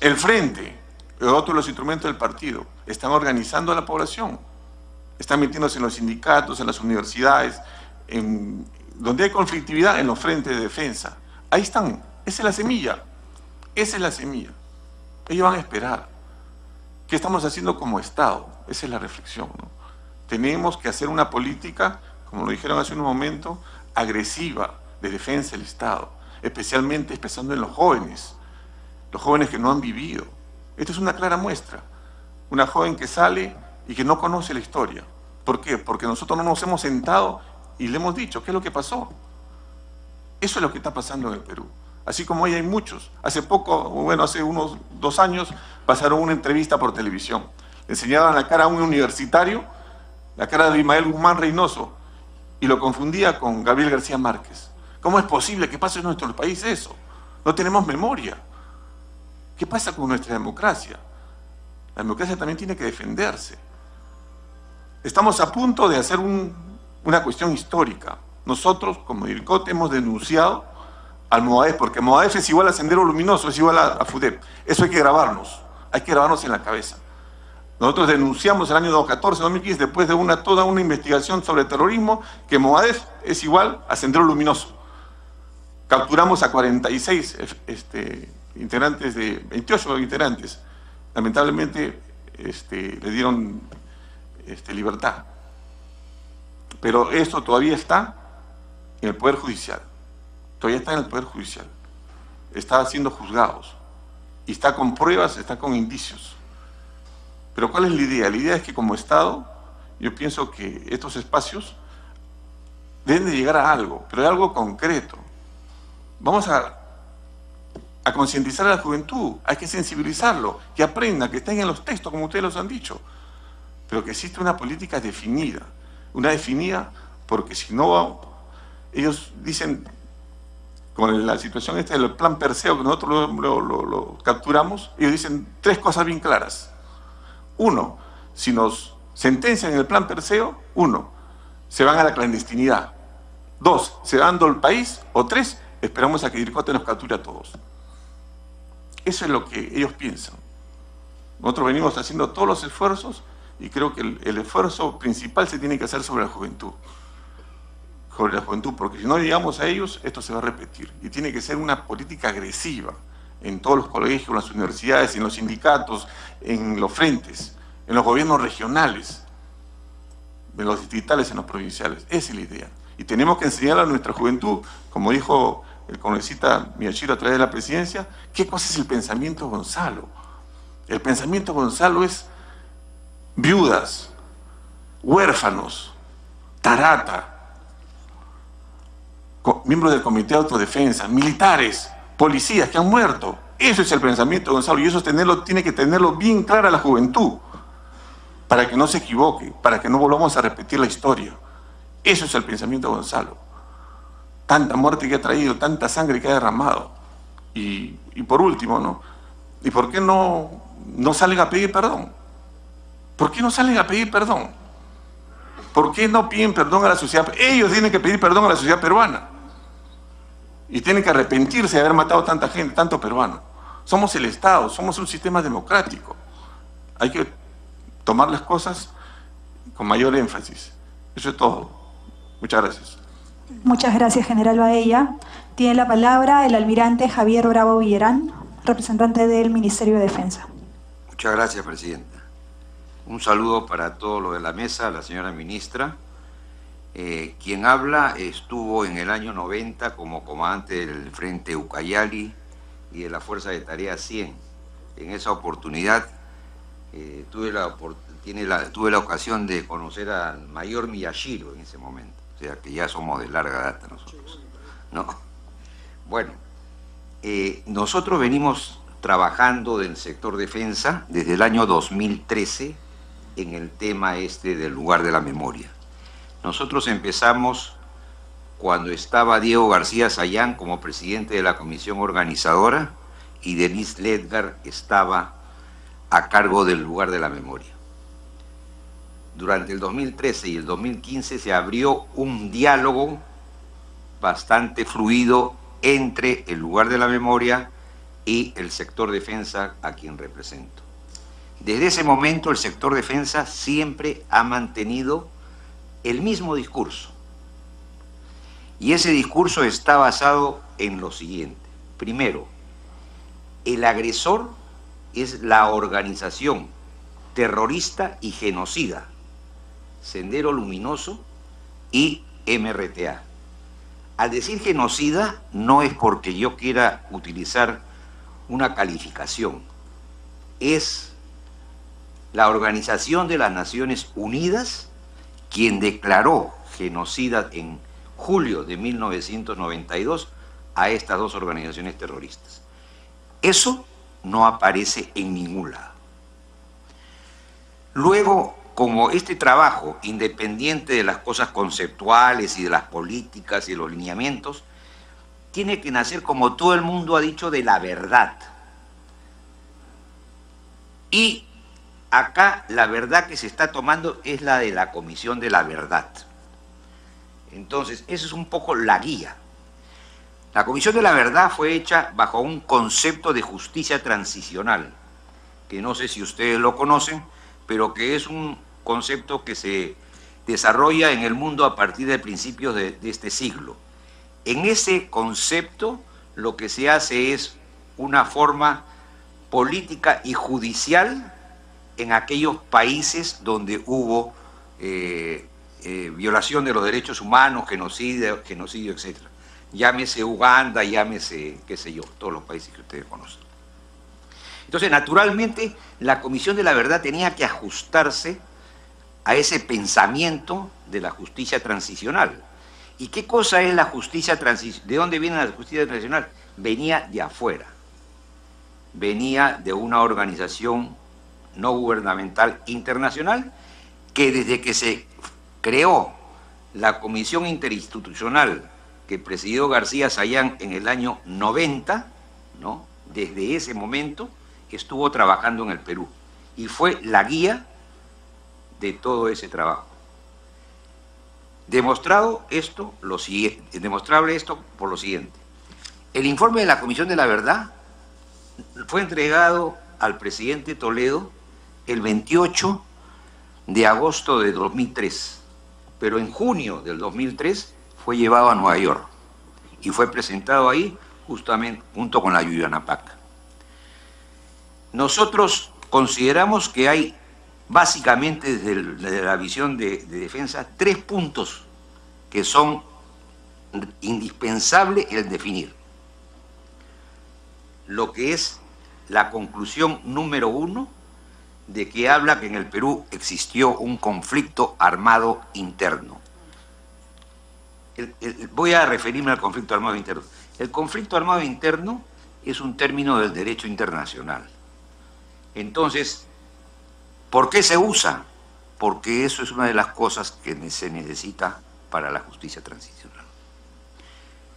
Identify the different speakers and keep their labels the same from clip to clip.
Speaker 1: El Frente, otro de los instrumentos del partido, están organizando a la población, están metiéndose en los sindicatos, en las universidades, donde hay conflictividad, en los frentes de defensa. Ahí están, esa es la semilla, esa es la semilla. Ellos van a esperar. ¿Qué estamos haciendo como Estado? Esa es la reflexión, ¿no? Tenemos que hacer una política, como lo dijeron hace un momento, agresiva de defensa del Estado, especialmente empezando en los jóvenes que no han vivido. Esta es una clara muestra. Una joven que sale y que no conoce la historia. ¿Por qué? Porque nosotros no nos hemos sentado y le hemos dicho qué es lo que pasó. Eso es lo que está pasando en el Perú. Así como hay muchos. Hace poco, bueno, hace unos 2 años, pasaron una entrevista por televisión. Le enseñaban la cara a un universitario, la cara de Ismael Guzmán Reynoso, y lo confundía con Gabriel García Márquez. ¿Cómo es posible que pase en nuestro país eso? No tenemos memoria. ¿Qué pasa con nuestra democracia? La democracia también tiene que defenderse. Estamos a punto de hacer una cuestión histórica. Nosotros, como DIRCOT, hemos denunciado al MOADEF, porque MOADEF es igual a Sendero Luminoso, es igual a FUDEP. Eso hay que grabarnos en la cabeza. Nosotros denunciamos el año 2014, 2015, después de toda una investigación sobre terrorismo, que MOADEF es igual a Sendero Luminoso. Capturamos a 46 integrantes de 28 integrantes. Lamentablemente le dieron libertad. Pero esto todavía está en el Poder Judicial. Todavía está en el Poder Judicial. Está siendo juzgados. Y está con pruebas, está con indicios. Pero ¿cuál es la idea? La idea es que como Estado, yo pienso que estos espacios deben de llegar a algo, pero a algo concreto. Vamos a concientizar a la juventud, hay que sensibilizarlo, que aprenda, que estén en los textos, como ustedes los han dicho, pero que existe una política definida, porque si no, ellos dicen, con la situación esta del plan Perseo, que nosotros lo capturamos, ellos dicen 3 cosas bien claras. 1, si nos sentencian en el plan Perseo, 1, se van a la clandestinidad. 2, se van del país. O 3, esperamos a que DIRCOT nos capture a todos. Eso es lo que ellos piensan. Nosotros venimos haciendo todos los esfuerzos y creo que el esfuerzo principal se tiene que hacer sobre la juventud. Porque si no llegamos a ellos, esto se va a repetir. Y tiene que ser una política agresiva en todos los colegios, en las universidades, en los sindicatos, en los frentes, en los gobiernos regionales, en los distritales, en los provinciales. Esa es la idea. Y tenemos que enseñar a nuestra juventud, como dijo el congresista Miyashiro a través de la presidencia, qué cosa es el pensamiento Gonzalo. El pensamiento Gonzalo es viudas, huérfanos, tarata, miembros del Comité de Autodefensa, militares, policías que han muerto. Eso es el pensamiento Gonzalo y eso tiene que tenerlo bien clara la juventud para que no se equivoque, para que no volvamos a repetir la historia. Eso es el pensamiento Gonzalo. Tanta muerte que ha traído, tanta sangre que ha derramado. Y por último, ¿no? ¿Y por qué no salen a pedir perdón? ¿Por qué no salen a pedir perdón? ¿Por qué no piden perdón a la sociedad? Ellos tienen que pedir perdón a la sociedad peruana. Y tienen que arrepentirse de haber matado a tanta gente, tanto peruano. Somos el Estado, somos un sistema democrático. Hay que tomar las cosas con mayor énfasis. Eso es todo. Muchas gracias.
Speaker 2: Muchas gracias, General Baella. Tiene la palabra el almirante Javier Bravo Villarán, representante del Ministerio de Defensa.
Speaker 3: Muchas gracias, Presidenta. Un saludo para todos los de la mesa, la señora ministra. Quien habla estuvo en el año 90 como comandante del Frente Ucayali y de la Fuerza de Tarea 100. En esa oportunidad tuve la ocasión de conocer al mayor Miyashiro en ese momento. O sea que ya somos de larga data nosotros, ¿no? Bueno, nosotros venimos trabajando del sector defensa desde el año 2013 en el tema del lugar de la memoria. Nosotros empezamos cuando estaba Diego García Sayán como presidente de la comisión organizadora y Denise Ledgar estaba a cargo del lugar de la memoria. Durante el 2013 y el 2015 se abrió un diálogo bastante fluido entre el lugar de la memoria y el sector defensa a quien represento. Desde ese momento el sector defensa siempre ha mantenido el mismo discurso. Y ese discurso está basado en lo siguiente. Primero, el agresor es la organización terrorista y genocida, Sendero Luminoso y MRTA. Al decir genocida no es porque yo quiera utilizar una calificación, es la Organización de las Naciones Unidas quien declaró genocida en julio de 1992 a estas dos organizaciones terroristas. Eso no aparece en ningún lado. Luego, como este trabajo, independiente de las cosas conceptuales y de las políticas y los lineamientos, tiene que nacer, como todo el mundo ha dicho, de la verdad. Y acá la verdad que se está tomando es la de la Comisión de la Verdad. Entonces, esa es un poco la guía. La Comisión de la Verdad fue hecha bajo un concepto de justicia transicional, que no sé si ustedes lo conocen, pero que es un concepto que se desarrolla en el mundo a partir de principios de este siglo. En ese concepto lo que se hace es una forma política y judicial en aquellos países donde hubo violación de los derechos humanos, genocidio, etc. Llámese Uganda, llámese, qué sé yo, todos los países que ustedes conocen. Entonces, naturalmente, la Comisión de la Verdad tenía que ajustarse a ese pensamiento de la justicia transicional. ¿Y qué cosa es la justicia transicional? ¿De dónde viene la justicia transicional? Venía de afuera. Venía de una organización no gubernamental internacional que desde que se creó la Comisión Interinstitucional que presidió García Sayán en el año 90, ¿no? Desde ese momento estuvo trabajando en el Perú y fue la guía de todo ese trabajo. Demostrable esto por lo siguiente. El informe de la Comisión de la Verdad fue entregado al presidente Toledo el 28 de agosto de 2003, pero en junio del 2003 fue llevado a Nueva York y fue presentado ahí justamente junto con la Yuyanapac. Nosotros consideramos que hay básicamente desde la visión de defensa 3 puntos que son indispensables el definir. Lo que es la conclusión número 1 de que habla que en el Perú existió un conflicto armado interno. Voy a referirme al conflicto armado interno. El conflicto armado interno es un término del derecho internacional. Entonces, ¿por qué se usa? Porque eso es una de las cosas que se necesita para la justicia transicional.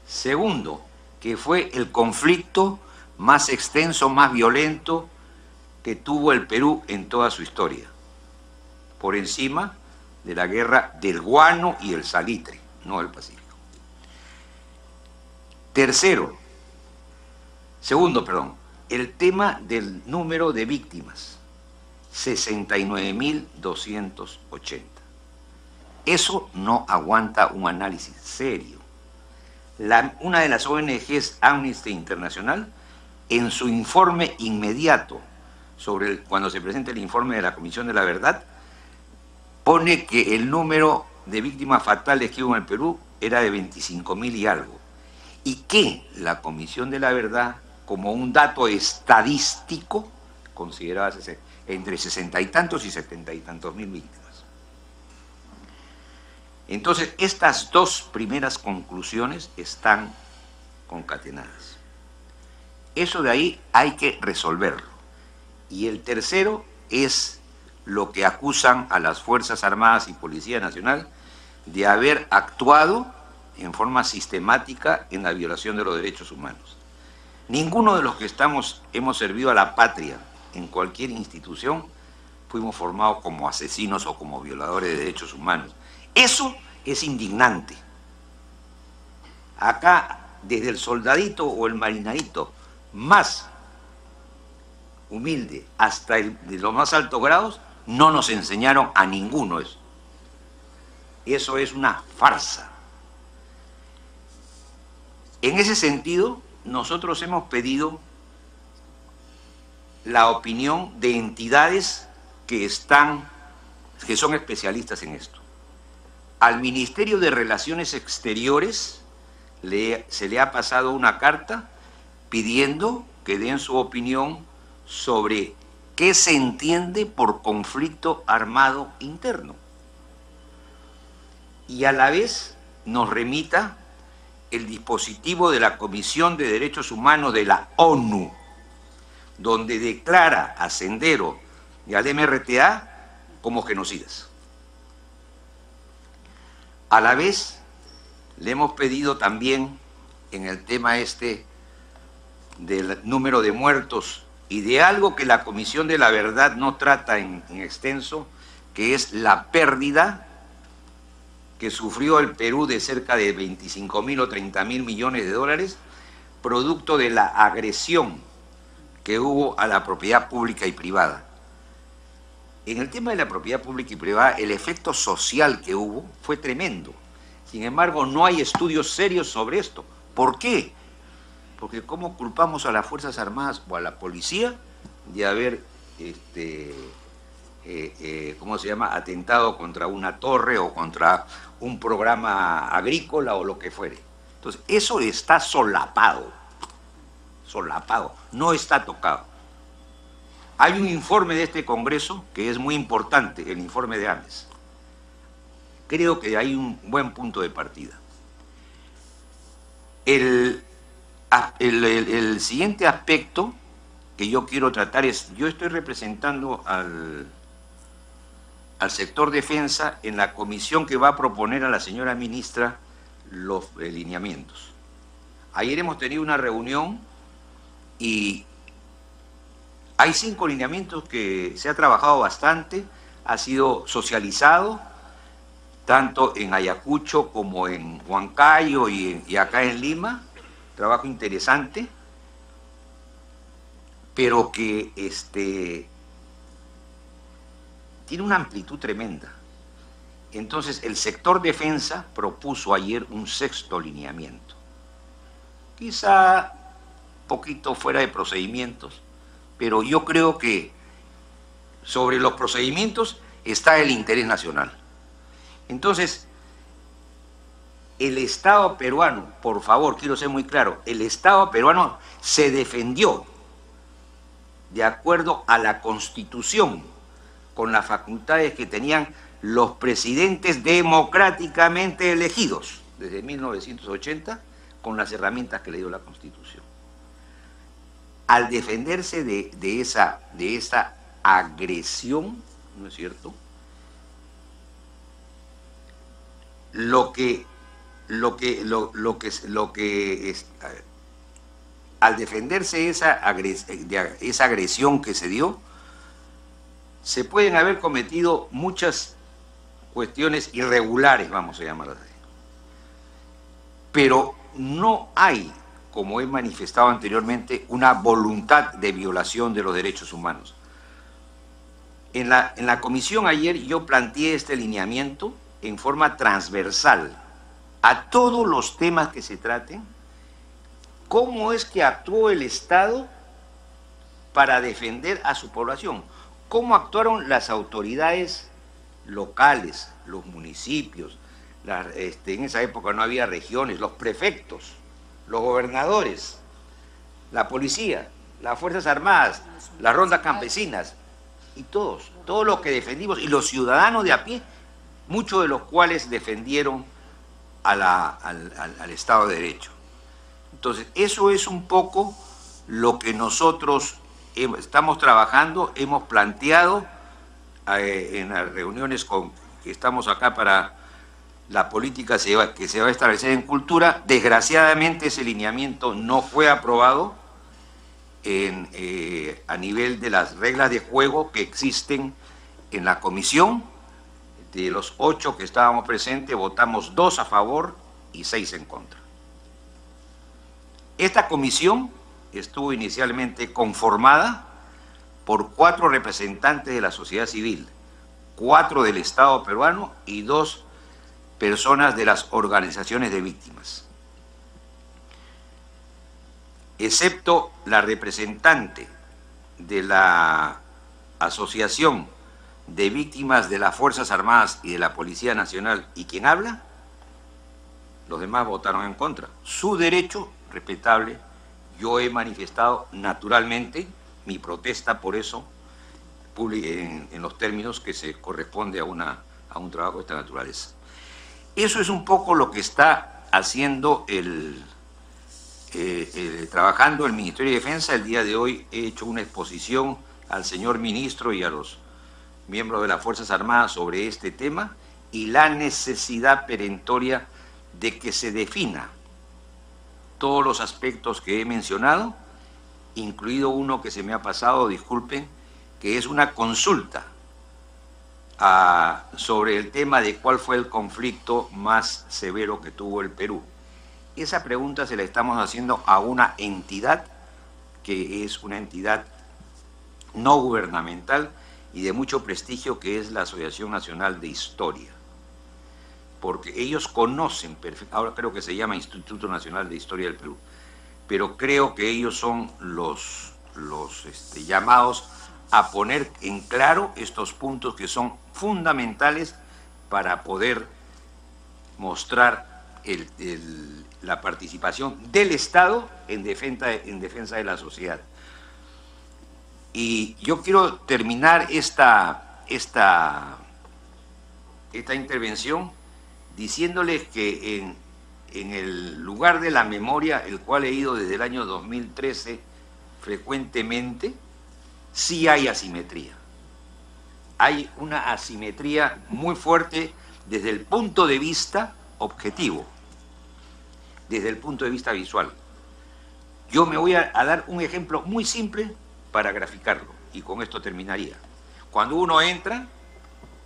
Speaker 3: Segundo, que fue el conflicto más extenso, más violento que tuvo el Perú en toda su historia, por encima de la guerra del guano y el salitre, no del Pacífico. Segundo, el tema del número de víctimas, 69.280. Eso no aguanta un análisis serio. Una de las ONGs, Amnesty Internacional, en su informe inmediato, cuando se presenta el informe de la Comisión de la Verdad, pone que el número de víctimas fatales que hubo en el Perú era de 25.000 y algo, y que la Comisión de la Verdad, como un dato estadístico, consideraba entre 60 y tantos y 70 y tantos mil víctimas. Entonces, estas dos primeras conclusiones están concatenadas. Eso de ahí hay que resolverlo. Y el tercero es lo que acusan a las Fuerzas Armadas y Policía Nacional de haber actuado en forma sistemática en la violación de los derechos humanos. Ninguno de los que hemos servido a la patria en cualquier institución fuimos formados como asesinos o como violadores de derechos humanos. Eso es indignante. Acá, desde el soldadito o el marinadito más humilde, hasta de los más altos grados, no nos enseñaron a ninguno eso. Eso es una farsa. En ese sentido, nosotros hemos pedido la opinión de entidades que son especialistas en esto. Al Ministerio de Relaciones Exteriores se le ha pasado una carta pidiendo que den su opinión sobre qué se entiende por conflicto armado interno. Y a la vez nos remita el dispositivo de la Comisión de Derechos Humanos de la ONU, donde declara a Sendero y al MRTA como genocidas. A la vez, le hemos pedido también, en el tema del número de muertos y de algo que la Comisión de la Verdad no trata en extenso, que es la pérdida que sufrió el Perú de cerca de 25.000 o 30.000 millones de dólares, producto de la agresión que hubo a la propiedad pública y privada. En el tema de la propiedad pública y privada, el efecto social que hubo fue tremendo. Sin embargo, no hay estudios serios sobre esto. ¿Por qué? Porque ¿cómo culpamos a las Fuerzas Armadas o a la policía de haber, atentado contra una torre o contra un programa agrícola o lo que fuere? Entonces, eso está solapado, no está tocado. Hay un informe de este Congreso que es muy importante, el informe de Ames. Creo que hay un buen punto de partida. El siguiente aspecto que yo quiero tratar es, yo estoy representando al sector defensa en la comisión que va a proponer a la señora ministra los lineamientos. Ayer hemos tenido una reunión y hay 5 lineamientos que se ha trabajado bastante, ha sido socializado, tanto en Ayacucho como en Huancayo y acá en Lima, trabajo interesante, pero que tiene una amplitud tremenda. Entonces, el sector defensa propuso ayer un 6º lineamiento, quizá poquito fuera de procedimientos, pero yo creo que sobre los procedimientos está el interés nacional. Entonces, el Estado peruano, por favor, quiero ser muy claro, el Estado peruano se defendió de acuerdo a la Constitución, con las facultades que tenían los presidentes democráticamente elegidos desde 1980, con las herramientas que le dio la Constitución. Al defenderse de esa agresión, ¿no es cierto?, al defenderse esa agresión que se dio, se pueden haber cometido muchas cuestiones irregulares, vamos a llamarlas así. Pero no hay, como he manifestado anteriormente, una voluntad de violación de los derechos humanos. En la comisión ayer yo planteé este lineamiento en forma transversal a todos los temas que se traten. ¿Cómo es que actuó el Estado para defender a su población? ¿Cómo actuaron las autoridades locales, los municipios? En esa época no había regiones, los prefectos, los gobernadores, la policía, las Fuerzas Armadas, las rondas campesinas, y todos los que defendimos, y los ciudadanos de a pie, muchos de los cuales defendieron al Estado de Derecho. Entonces, eso es un poco lo que nosotros estamos trabajando, hemos planteado en las reuniones que estamos acá para la política que se va a establecer en cultura. Desgraciadamente ese lineamiento no fue aprobado a nivel de las reglas de juego que existen en la comisión. De los 8 que estábamos presentes, votamos 2 a favor y 6 en contra. Esta comisión estuvo inicialmente conformada por 4 representantes de la sociedad civil, 4 del Estado peruano y 2 personas de las organizaciones de víctimas. Excepto la representante de la Asociación de Víctimas de las Fuerzas Armadas y de la Policía Nacional y quien habla, los demás votaron en contra. Su derecho, respetable, yo he manifestado naturalmente mi protesta por eso en los términos que se corresponde a un trabajo de esta naturaleza. Eso es un poco lo que está haciendo trabajando el Ministerio de Defensa. El día de hoy he hecho una exposición al señor ministro y a los miembros de las Fuerzas Armadas sobre este tema y la necesidad perentoria de que se defina todos los aspectos que he mencionado, incluido uno que se me ha pasado, disculpen, que es una consulta sobre el tema de cuál fue el conflicto más severo que tuvo el Perú. Esa pregunta se la estamos haciendo a una entidad que es una entidad no gubernamental y de mucho prestigio, que es la Asociación Nacional de Historia, porque ellos conocen perfectamente, ahora creo que se llama Instituto Nacional de Historia del Perú, pero creo que ellos son los llamados a poner en claro estos puntos que son fundamentales para poder mostrar la participación del Estado en defensa de la sociedad. Y yo quiero terminar esta intervención diciéndoles que en el lugar de la memoria, el cual he ido desde el año 2013 frecuentemente, sí hay asimetría. Hay una asimetría muy fuerte desde el punto de vista objetivo, desde el punto de vista visual. Yo me voy a dar un ejemplo muy simple para graficarlo, y con esto terminaría. Cuando uno entra,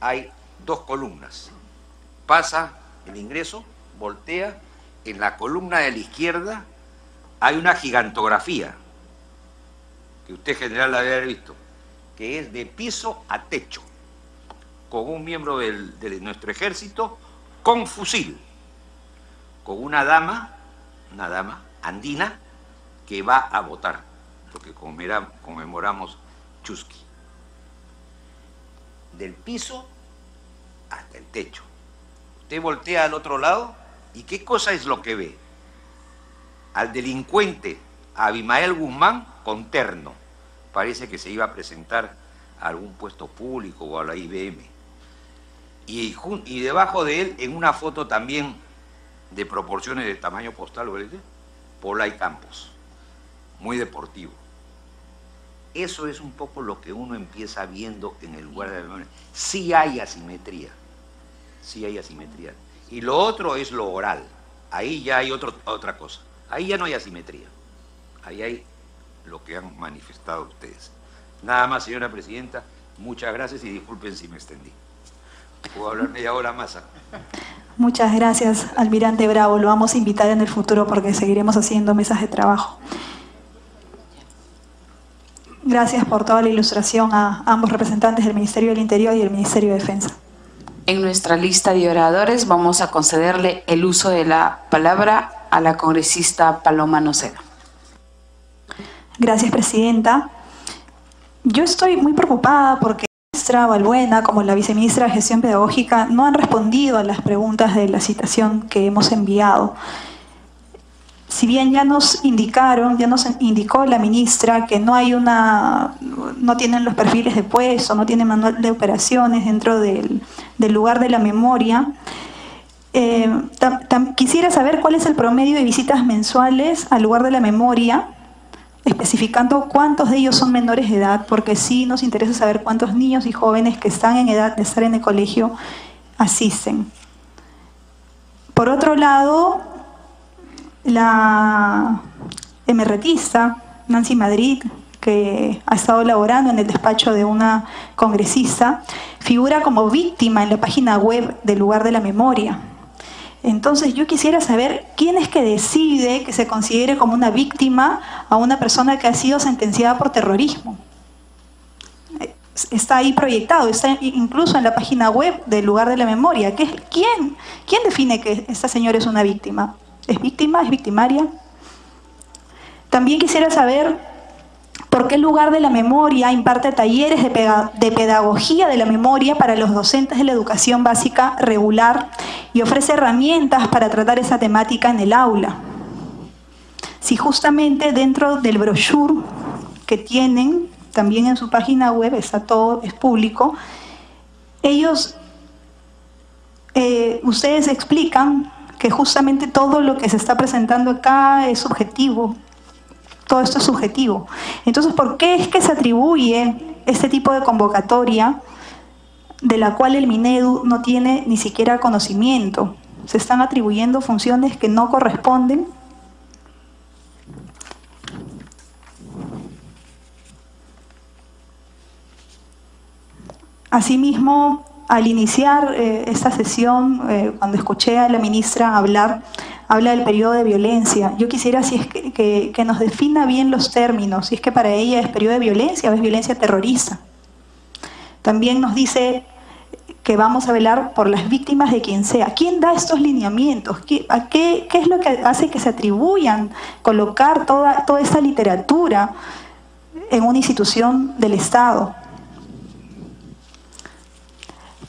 Speaker 3: hay 2 columnas. Pasa el ingreso, voltea, en la columna de la izquierda hay una gigantografía, que usted general la debe haber visto, que es de piso a techo, con un miembro de nuestro ejército con fusil, con una dama andina que va a votar, porque conmemoramos Chusqui. Del piso hasta el techo. Usted voltea al otro lado y ¿qué cosa es lo que ve? Al delincuente, a Abimael Guzmán, con terno. Parece que se iba a presentar a algún puesto público o a la IBM. Y debajo de él, en una foto también de proporciones de tamaño postal, Polay Campos, muy deportivo. Eso es un poco lo que uno empieza viendo en el lugar de la memoria. Sí hay asimetría, sí hay asimetría. Y lo otro es lo oral. Ahí ya hay otra cosa. Ahí ya no hay asimetría. Ahí hay lo que han manifestado ustedes. Nada más, señora presidenta. Muchas gracias y disculpen si me extendí. ¿Puedo hablar media hora más?
Speaker 2: Muchas gracias, almirante Bravo. Lo vamos a invitar en el futuro porque seguiremos haciendo mesas de trabajo. Gracias por toda la ilustración a ambos representantes del Ministerio del Interior y del Ministerio de Defensa.
Speaker 4: En nuestra lista de oradores vamos a concederle el uso de la palabra a la congresista Paloma Noceda.
Speaker 2: Gracias, presidenta. Yo estoy muy preocupada porque la ministra Balbuena, como la viceministra de Gestión Pedagógica, no han respondido a las preguntas de la citación que hemos enviado. Si bien ya nos indicó la ministra que no tienen los perfiles de puesto, no tienen manual de operaciones dentro del lugar de la memoria, quisiera saber cuál es el promedio de visitas mensuales al lugar de la memoria, especificando cuántos de ellos son menores de edad, porque sí nos interesa saber cuántos niños y jóvenes que están en edad de estar en el colegio asisten. Por otro lado, la emerretista Nancy Madrid, que ha estado laborando en el despacho de una congresista, figura como víctima en la página web del lugar de la memoria. Entonces yo quisiera saber quién es que decide que se considere como una víctima a una persona que ha sido sentenciada por terrorismo. está ahí proyectado, está incluso en la página web del lugar de la memoria. ¿Quién define que esta señora es una víctima? ¿Es víctima? ¿Es victimaria? También quisiera saber por qué el lugar de la memoria imparte talleres de pedagogía de la memoria para los docentes de la educación básica regular y ofrece herramientas para tratar esa temática en el aula. Si justamente dentro del brochure que tienen, también en su página web, está todo, es público, ustedes explican que justamente todo lo que se está presentando acá es subjetivo. Todo esto es subjetivo. Entonces, ¿por qué es que se atribuye este tipo de convocatoria de la cual el Minedu no tiene ni siquiera conocimiento? Se están atribuyendo funciones que no corresponden. Asimismo, al iniciar esta sesión, cuando escuché a la ministra habla del periodo de violencia. Yo quisiera si es que nos defina bien los términos, si es que para ella es periodo de violencia o es violencia terrorista. También nos dice que vamos a velar por las víctimas de quien sea. ¿Quién da estos lineamientos? ¿Qué es lo que hace que se atribuyan colocar toda esta literatura en una institución del Estado?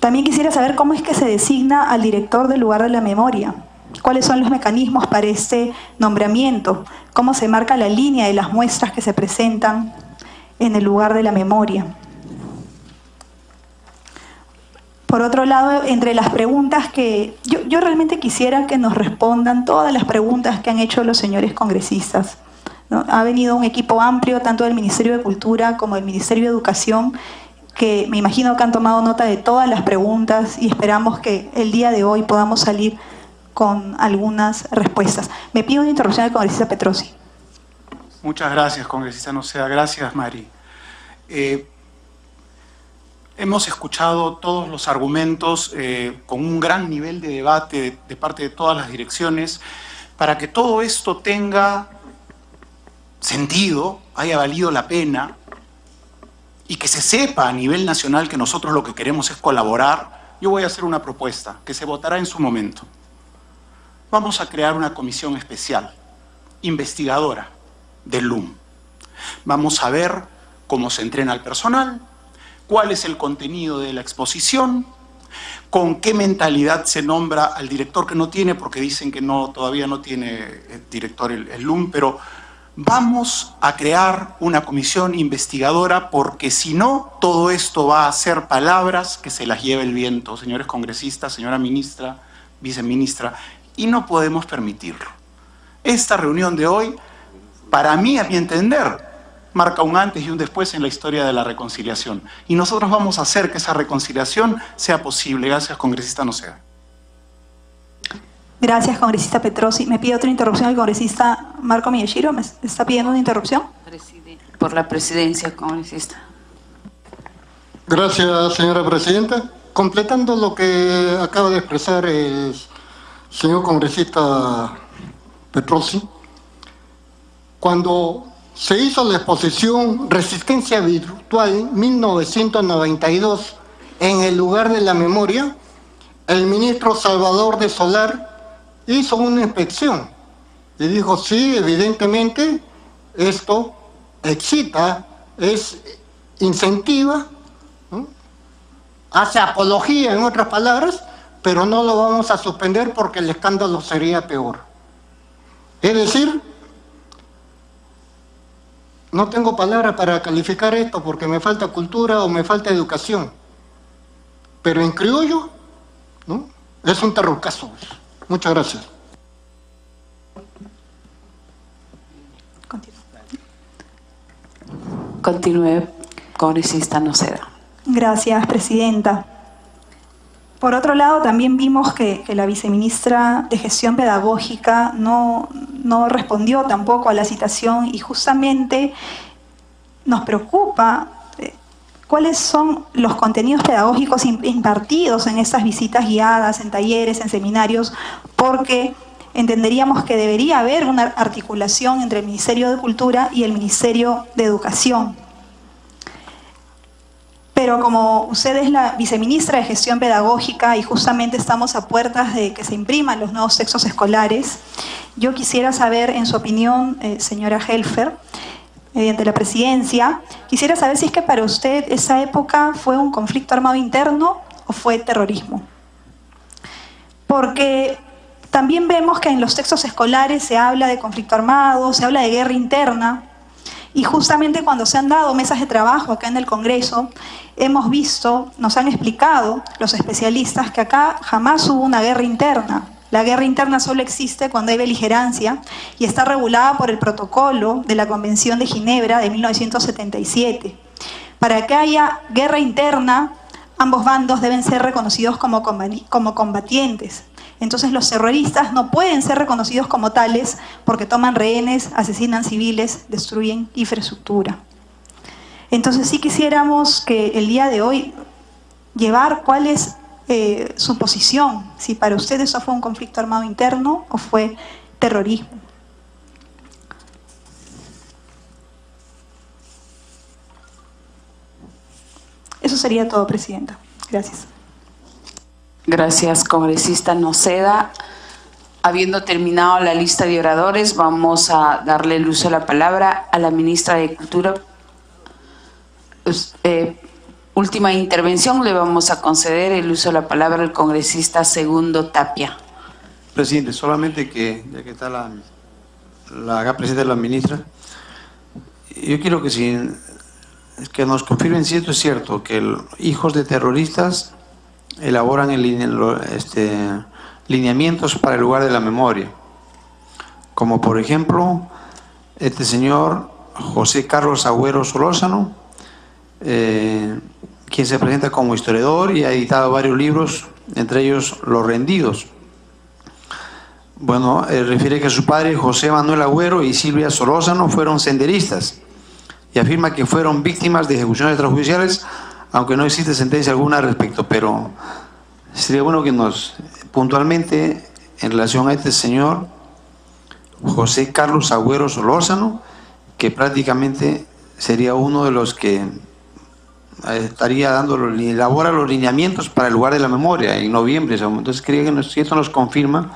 Speaker 2: También quisiera saber cómo es que se designa al director del lugar de la memoria. ¿Cuáles son los mecanismos para este nombramiento? ¿Cómo se marca la línea de las muestras que se presentan en el lugar de la memoria? Por otro lado, entre las preguntas que... Yo realmente quisiera que nos respondan todas las preguntas que han hecho los señores congresistas, ¿no? Ha venido un equipo amplio, tanto del Ministerio de Cultura como del Ministerio de Educación, que me imagino que han tomado nota de todas las preguntas y esperamos que el día de hoy podamos salir con algunas respuestas. Me pido una interrupción del congresista Petrosi.
Speaker 5: Muchas gracias, congresista Noceda. Gracias, Mari. Hemos escuchado todos los argumentos con un gran nivel de debate de parte de todas las direcciones para que todo esto tenga sentido, haya valido la pena y que se sepa a nivel nacional que nosotros lo que queremos es colaborar. Yo voy a hacer una propuesta que se votará en su momento. Vamos a crear una comisión especial, investigadora del LUM. Vamos a ver cómo se entrena el personal, cuál es el contenido de la exposición, con qué mentalidad se nombra al director que no tiene, porque dicen que todavía no tiene director el LUM, pero vamos a crear una comisión investigadora porque si no, todo esto va a ser palabras que se las lleve el viento, señores congresistas, señora ministra, viceministra, y no podemos permitirlo. Esta reunión de hoy, para mí, a mi entender, marca un antes y un después en la historia de la reconciliación. Y nosotros vamos a hacer que esa reconciliación sea posible. Gracias, congresista Noceda.
Speaker 2: Gracias, congresista Petrosi. Me pide otra interrupción el congresista Marco Miyashiro. ¿Me está pidiendo una interrupción?
Speaker 4: Por la presidencia, congresista.
Speaker 6: Gracias, señora presidenta. Completando lo que acaba de expresar el señor congresista Petrosi, cuando se hizo la exposición Resistencia Virtual 1992 en el lugar de la memoria, el ministro Salvador de Solar hizo una inspección y dijo, sí, evidentemente esto excita, incentiva, ¿no? Hace apología, en otras palabras, pero no lo vamos a suspender porque el escándalo sería peor. Es decir, no tengo palabras para calificar esto porque me falta cultura o me falta educación. Pero en criollo, ¿no? Es un terrucazo. Muchas gracias.
Speaker 4: Continúe, congresista Noceda.
Speaker 2: Gracias, presidenta. Por otro lado, también vimos que la viceministra de Gestión Pedagógica no respondió tampoco a la citación y justamente nos preocupa cuáles son los contenidos pedagógicos impartidos en estas visitas guiadas, en talleres, en seminarios, porque entenderíamos que debería haber una articulación entre el Ministerio de Cultura y el Ministerio de Educación. pero como usted es la viceministra de Gestión Pedagógica y justamente estamos a puertas de que se impriman los nuevos textos escolares, yo quisiera saber, en su opinión, señora Helfer, mediante la presidencia, quisiera saber si es que para usted esa época fue un conflicto armado interno o fue terrorismo. Porque también vemos que en los textos escolares se habla de conflicto armado, se habla de guerra interna, y justamente cuando se han dado mesas de trabajo acá en el Congreso, hemos visto, nos han explicado los especialistas que acá jamás hubo una guerra interna. La guerra interna solo existe cuando hay beligerancia y está regulada por el protocolo de la Convención de Ginebra de 1977. Para que haya guerra interna, ambos bandos deben ser reconocidos como combatientes. Entonces los terroristas no pueden ser reconocidos como tales porque toman rehenes, asesinan civiles, destruyen infraestructura. Entonces sí quisiéramos que el día de hoy llevar cuál es su posición, si para usted eso fue un conflicto armado interno o fue terrorismo. Eso sería todo, Presidenta. Gracias.
Speaker 4: Gracias, congresista Noceda. Habiendo terminado la lista de oradores, vamos a darle el uso de la palabra a la ministra de Cultura. Última intervención, le vamos a conceder el uso de la palabra al congresista Segundo Tapia.
Speaker 7: Presidente, solamente que, ya que está la presidenta de la ministra, yo quiero que nos confirmen si esto es cierto, que hijos de terroristas elaboran lineamientos para el lugar de la memoria, como por ejemplo este señor José Carlos Agüero Solórzano, quien se presenta como historiador y ha editado varios libros, entre ellos Los Rendidos. Bueno, refiere que su padre José Manuel Agüero y Silvia Solórzano fueron senderistas y afirma que fueron víctimas de ejecuciones extrajudiciales, aunque no existe sentencia alguna al respecto, pero sería bueno que nos, puntualmente, en relación a este señor, José Carlos Agüero Solórzano, que prácticamente sería uno de los que estaría elabora los lineamientos para el lugar de la memoria en noviembre. Entonces quería que si esto nos confirma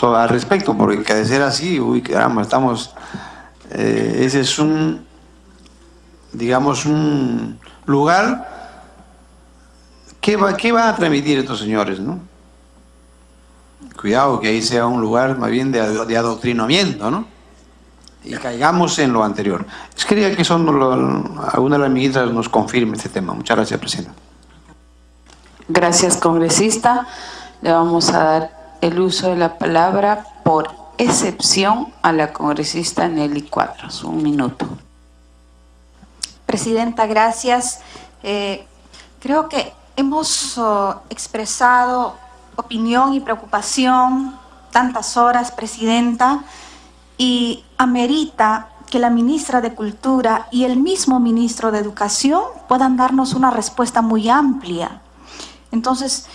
Speaker 7: al respecto, porque de ser así, uy, caramba, estamos, ese es digamos, un lugar, ¿qué va a transmitir estos señores, no? Cuidado que ahí sea un lugar más bien de adoctrinamiento, ¿no? Y caigamos en lo anterior. Quería que alguna de las ministras nos confirme este tema. Muchas gracias, Presidenta.
Speaker 4: Gracias, congresista. Le vamos a dar el uso de la palabra por excepción a la congresista Nelly Cuadros. Un minuto.
Speaker 8: Presidenta, gracias. Creo que hemos expresado opinión y preocupación tantas horas, Presidenta, y amerita que la ministra de Cultura y el mismo ministro de Educación puedan darnos una respuesta muy amplia. Entonces,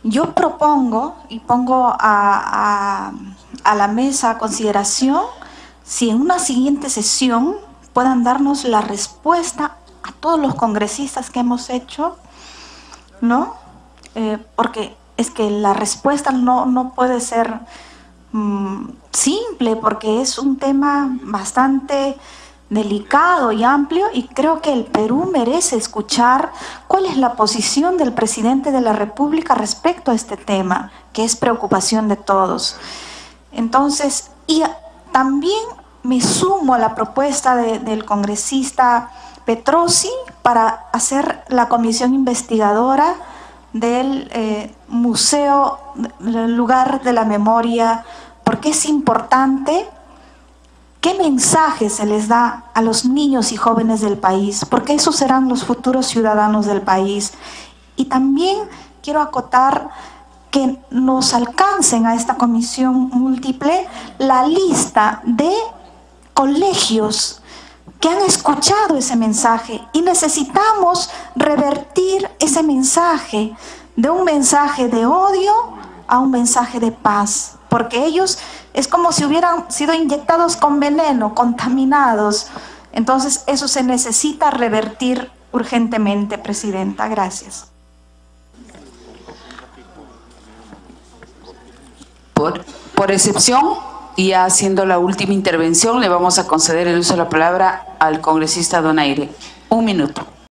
Speaker 8: yo propongo y pongo a la mesa a consideración si en una siguiente sesión puedan darnos la respuesta a todos los congresistas que hemos hecho, ¿no? Porque es que la respuesta no puede ser simple, porque es un tema bastante delicado y amplio, y creo que el Perú merece escuchar cuál es la posición del presidente de la República respecto a este tema, que es preocupación de todos. Entonces, y también me sumo a la propuesta del congresista Petrosi para hacer la comisión investigadora del Museo, del lugar de la memoria, porque es importante qué mensaje se les da a los niños y jóvenes del país, porque esos serán los futuros ciudadanos del país. Y también quiero acotar que nos alcancen a esta comisión múltiple la lista de colegios que han escuchado ese mensaje, y necesitamos revertir ese mensaje, de un mensaje de odio a un mensaje de paz, porque ellos es como si hubieran sido inyectados con veneno, contaminados. Entonces eso se necesita revertir urgentemente, Presidenta. Gracias.
Speaker 4: Por excepción, y ya haciendo la última intervención, le vamos a conceder el uso de la palabra al congresista Donaire. 1 minuto.